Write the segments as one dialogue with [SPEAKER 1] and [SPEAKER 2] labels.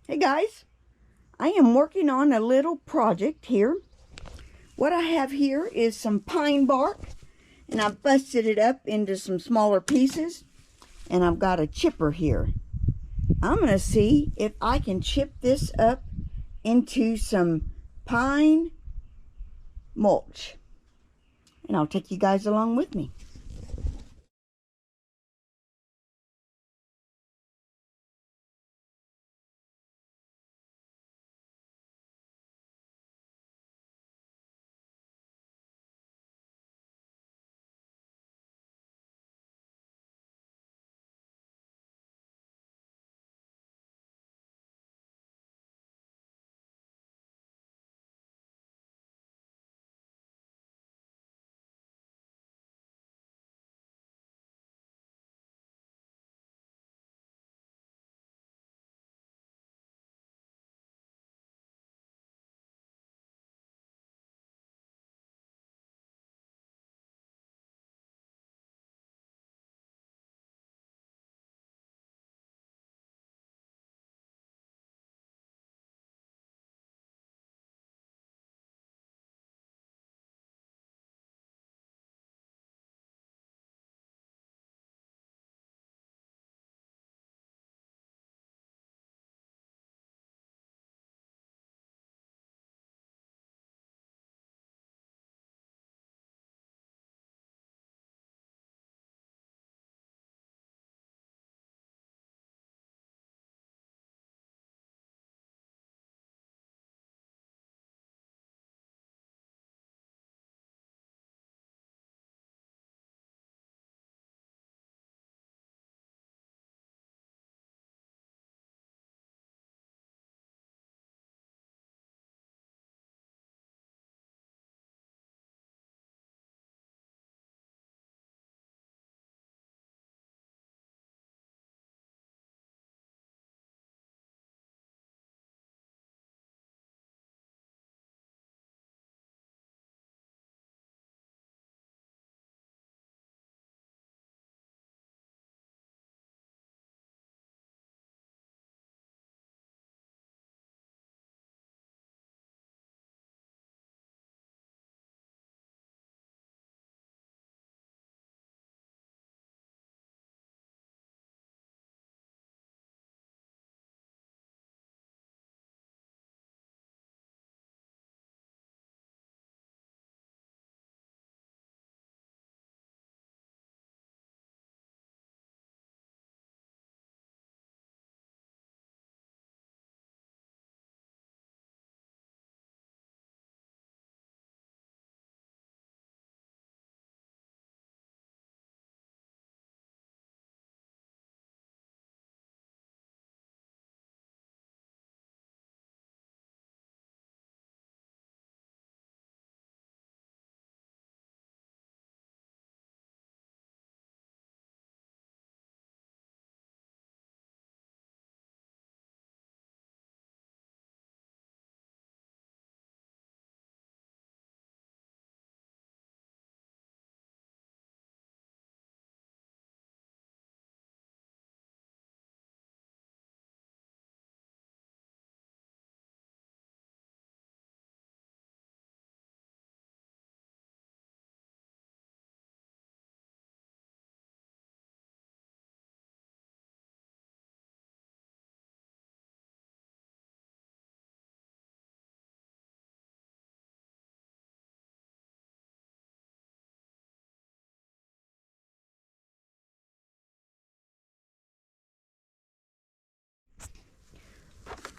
[SPEAKER 1] Hey guys, I am working on a little project here. What I have here is some pine bark, and I've busted it up into some smaller pieces, and I've got a chipper here. I'm going to see if I can chip this up into some pine mulch, and I'll take you guys along with me.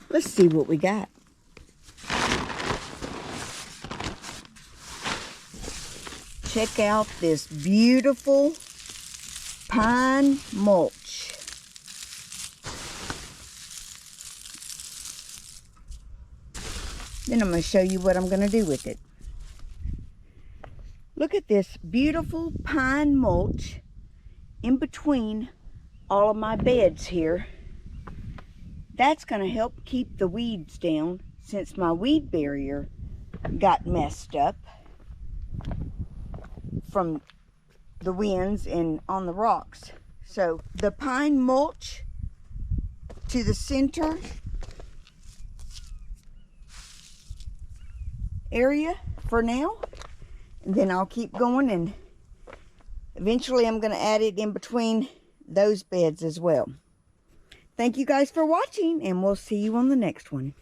[SPEAKER 1] Let's see what we got. Check out this beautiful pine mulch. Then I'm going to show you what I'm going to do with it. Look at this beautiful pine mulch in between all of my beds here. That's going to help keep the weeds down since my weed barrier got messed up from the winds and on the rocks. So the pine mulch to the center area for now. And then I'll keep going, and eventually I'm going to add it in between those beds as well. Thank you guys for watching, and we'll see you on the next one.